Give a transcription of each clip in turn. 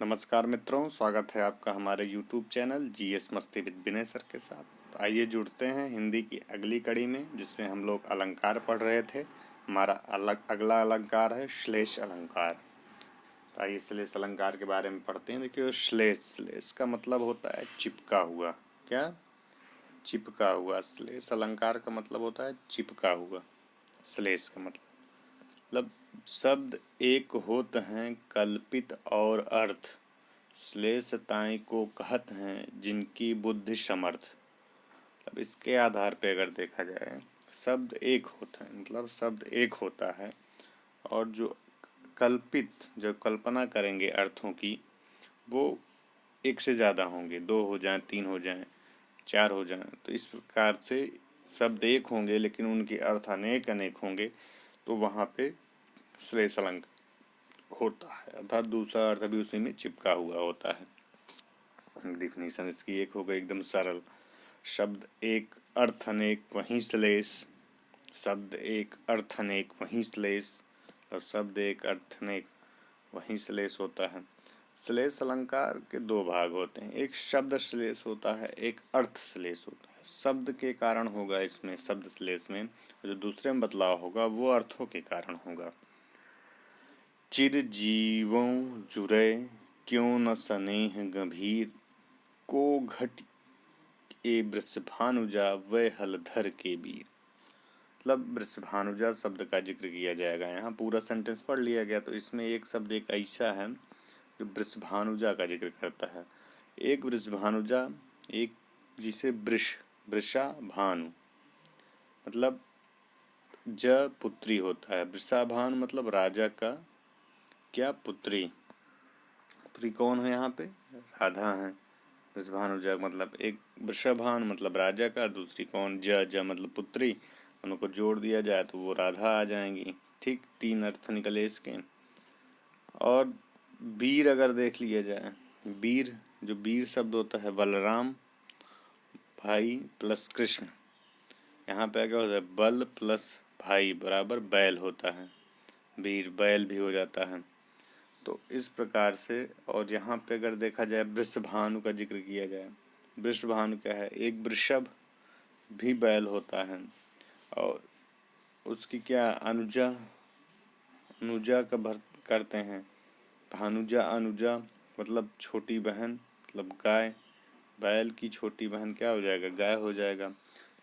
नमस्कार मित्रों, स्वागत है आपका हमारे YouTube चैनल जीएस मस्ती विद विनय सर के साथ। आइए जुड़ते हैं हिंदी की अगली कड़ी में, जिसमें हम लोग अलंकार पढ़ रहे थे। हमारा अगला अलंकार है श्लेष अलंकार। तो आइए श्लेष अलंकार के बारे में पढ़ते हैं। देखिए, श्लेष का मतलब होता है चिपका हुआ। क्या? चिपका हुआ। श्लेष अलंकार का मतलब होता है चिपका हुआ। श्लेष का मतलब शब्द एक होत हैं कल्पित और अर्थ, श्लेष ताई को कहत हैं जिनकी बुद्धि समर्थ। अब इसके आधार पे अगर देखा जाए, शब्द एक होता है, मतलब शब्द एक होता है, और जो कल्पित, जो कल्पना करेंगे अर्थों की, वो एक से ज़्यादा होंगे, 2 हो जाएं, 3 हो जाएं, 4 हो जाएं। तो इस प्रकार से शब्द एक होंगे लेकिन उनके अर्थ अनेक अनेक होंगे, तो वहाँ पे श्लेष अलंकार होता है, अर्थात दूसरा अर्थ भी उसी में चिपका हुआ होता है। डिफिनीशन इसकी एक हो गई एकदम सरल। शब्द एक अर्थ अनेक वहीं श्लेष, शब्द एक अर्थ अनेक वहीं श्लेष, और शब्द एक अर्थ अनेक वहीं श्लेष होता है। श्लेष अलंकार के 2 भाग होते हैं, एक शब्द श्लेष होता है, एक अर्थ श्लेष होता है। शब्द के कारण होगा इसमें, शब्द श्लेष में जो दूसरे में बदलाव होगा वो अर्थों के कारण होगा। चिरजीवों जुरे क्यों न स्नेह गंभीर, को घट ए वृषभानुजा वह हलधर के वीर। मतलब वृषभानुजा शब्द का जिक्र किया जाएगा। यहाँ पूरा सेंटेंस पढ़ लिया गया, तो इसमें एक शब्द एक ऐसा है जो वृषभानुजा का जिक्र करता है। एक वृषभानुजा, एक जिसे वृषा भानु मतलब ज पुत्री होता है। वृषाभानु मतलब राजा का क्या पुत्री। पुत्री कौन है यहाँ पे? राधा है। वृषभानुजा मतलब एक वृषभानु मतलब राजा का, दूसरी कौन? ज मतलब पुत्री। उनको जोड़ दिया जाए तो वो राधा आ जाएंगी। ठीक, 3 अर्थ निकले इसके। और वीर अगर देख लिया जाए, वीर, जो वीर शब्द होता है बलराम भाई प्लस कृष्ण। यहाँ पे क्या होता है? बल प्लस भाई बराबर बैल होता है, वीर बैल भी हो जाता है। तो इस प्रकार से, और यहाँ पे अगर देखा जाए वृषभानु का जिक्र किया जाए, वृषभानु क्या है? एक वृषभ भी बैल होता है, और उसकी क्या अनुजा, अनुजा का भर्त करते हैं। भानुजा अनुजा मतलब छोटी बहन, मतलब गाय। बैल की छोटी बहन क्या हो जाएगा? गाय हो जाएगा।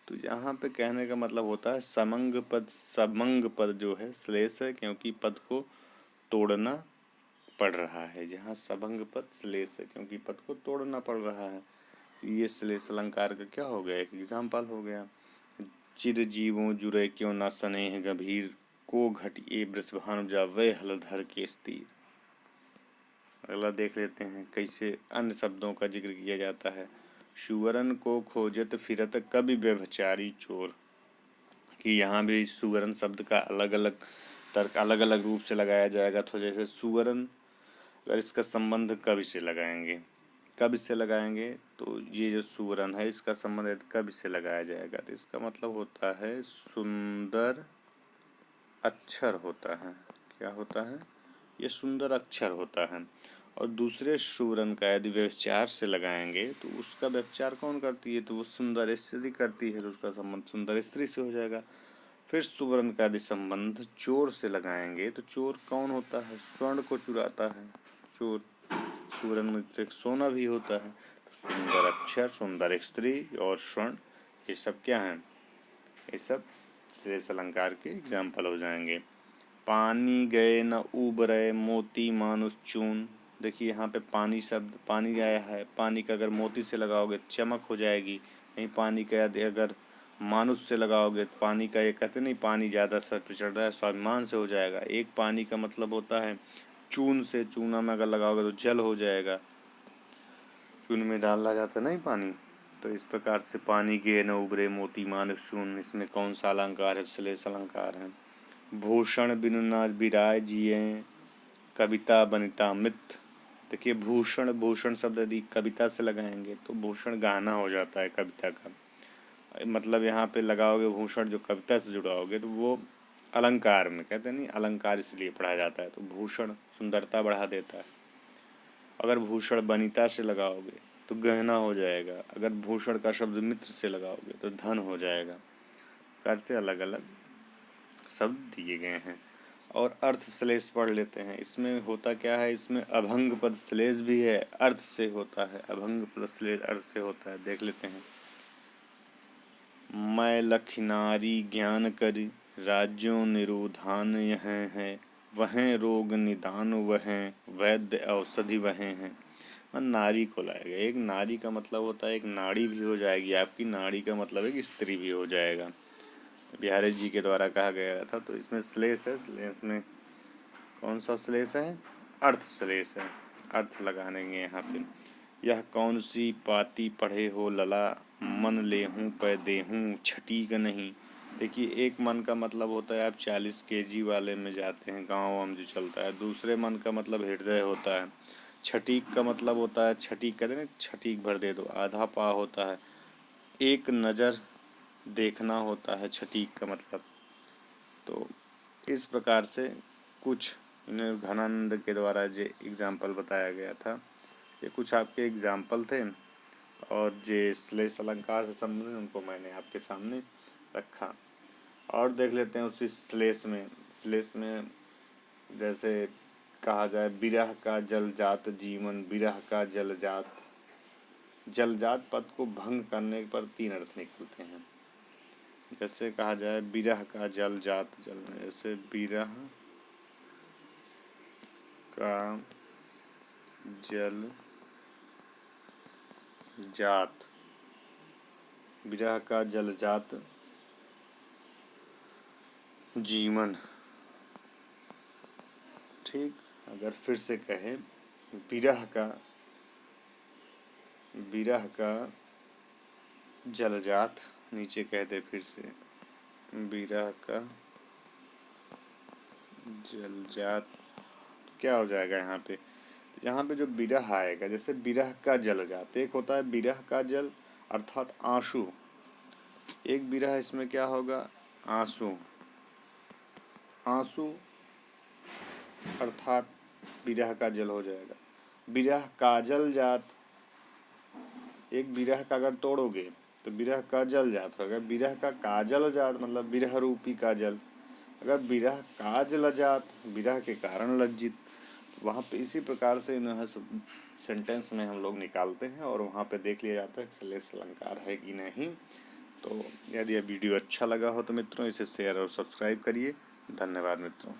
तो यहाँ पे कहने का मतलब होता है समंग पद, समंग पद जो है श्लेष है, क्योंकि पद को तोड़ना पड़ रहा है। जहाँ सबंग पद श्लेष है क्योंकि पद को तोड़ना पड़ रहा है। ये श्लेष अलंकार का क्या हो गया? एक एग्जाम्पल हो गया। चिरजीवों जुरे क्यों ना स्नेह गंभीर, को घट ए वृषभानुजा वह हलधर के स्थिर। अगला देख लेते हैं कैसे अन्य शब्दों का जिक्र किया जाता है। सुवरन को खोजत फिरत कवि व्यभिचारी चोर। कि यहाँ भी सुवरन शब्द का अलग अलग तर्क, अलग अलग रूप से लगाया जाएगा। तो जैसे सुवरन, अगर इसका संबंध कवि से लगाएंगे, कवि से लगाएंगे तो ये जो सुवरन है इसका संबंध कवि से लगाया जाएगा, तो इसका मतलब होता है सुंदर अक्षर होता है। क्या होता है? ये सुंदर अक्षर होता है। और दूसरे सुवरन का यदि व्यभिचार से लगाएंगे तो उसका व्यभिचार कौन करती है? तो वो सुंदर स्त्री करती है, तो उसका संबंध सुंदर स्त्री से हो जाएगा। फिर सुवर्ण का यदि संबंध चोर से लगाएंगे तो चोर कौन होता है? स्वर्ण को चुराता है चोर। सुवर्ण में से सोना भी होता है। तो सुंदर अक्षर, सुंदर स्त्री और स्वर्ण, ये सब क्या हैं? ये सब श्लेष अलंकार के एग्जाम्पल हो जाएंगे। पानी गए न उबरे मोती मानुष चून। देखिए यहाँ पे पानी शब्द, पानी आया है, पानी का अगर मोती से लगाओगे चमक हो जाएगी। यहीं पानी का यदि अगर मानुष से लगाओगे तो पानी का, ये कहते नहीं पानी ज़्यादा सर पे चढ़ रहा है, स्वाभिमान से हो जाएगा। एक पानी का मतलब होता है चून से, चूना में अगर लगाओगे तो जल हो जाएगा। चून में डाला जाता नहीं पानी। तो इस प्रकार से पानी गे न उबरे मोती मानुष चून, इसमें कौन सा अलंकार है? श्लेष अलंकार है। भूषण बिनु ना बिराय जिये कविता बनिता मित। देखिए भूषण, भूषण शब्द यदि कविता से लगाएंगे तो भूषण गहना हो जाता है कविता का। मतलब यहाँ पे लगाओगे भूषण, जो कविता से जुड़ाओगे तो वो अलंकार में, कहते नहीं अलंकार इसलिए पढ़ा जाता है, तो भूषण सुंदरता बढ़ा देता है। अगर भूषण वनिता से लगाओगे तो गहना हो जाएगा, अगर भूषण का शब्द मित्र से लगाओगे तो धन हो जाएगा। प्रकार से अलग अलग शब्द दिए गए हैं। और अर्थ श्लेष पढ़ लेते हैं। इसमें होता क्या है, इसमें अभंग पद श्लेष भी है, अर्थ से होता है। अभंग पद श्लेष अर्थ से होता है, देख लेते हैं। मैं लखनारी ज्ञान करी, राज्यों निरोधान यह है, वह रोग निदान वह, वैद्य औषधि वह हैं। नारी को लाएगा। एक नारी का मतलब होता है एक नाड़ी भी हो जाएगी आपकी, नाड़ी का मतलब है कि स्त्री भी हो जाएगा। बिहारी जी के द्वारा कहा गया था। तो इसमें श्लेष है, श्लेष में कौन सा श्लेष है, अर्थ श्लेष है, अर्थ लगा देंगे यहाँ पे। यह कौन सी पाती पढ़े हो लला, मन लेहूँ पै देहूँ छटीक नहीं। देखिए, एक मन का मतलब होता है आप 40 kg वाले में जाते हैं, गाँव में जो चलता है। दूसरे मन का मतलब हृदय होता है। छटीक का मतलब होता है, छटीक कहते हैं, छटीक भर दे दो, आधा पा होता है। एक नज़र देखना होता है छटीक का मतलब। तो इस प्रकार से कुछ इन्हें घनानंद के द्वारा जो एग्जाम्पल बताया गया था, ये कुछ आपके एग्जाम्पल थे। और जो श्लेष अलंकार से संबंधित उनको मैंने आपके सामने रखा। और देख लेते हैं उसी श्लेष में जैसे कहा जाए, विरह का जलजात जीवन, विरह का जलजात। जलजात पद को भंग करने पर 3 अर्थ निकलते हैं। जैसे कहा जाए विरह का जलजात, जल जैसे विरह का जल जात, विरह का जलजात जीवन। ठीक, अगर फिर से कहें विरह का जलजात, नीचे कह दे फिर से, विरह का जलजात, क्या हो जाएगा यहाँ पे। यहाँ पे जो विरह आएगा, जैसे विरह का जलजात, एक होता है विरह का जल अर्थात आंसू, एक विरह इसमें क्या होगा, आंसू। आंसू अर्थात विरह का जल हो जाएगा। विरह काजल जात, एक विरह का अगर तोड़ोगे तो विरह का जल जात होगा। विरह का काजल जात मतलब विरह रूपी काजल। अगर विरह काजल जात, विरह के कारण लज्जित, वहाँ पे इसी प्रकार से इन्हें सेंटेंस में हम लोग निकालते हैं और वहाँ पे देख लिया जाता है श्लेष अलंकार है कि नहीं। तो यदि यह वीडियो अच्छा लगा हो तो मित्रों इसे शेयर और सब्सक्राइब करिए। धन्यवाद मित्रों।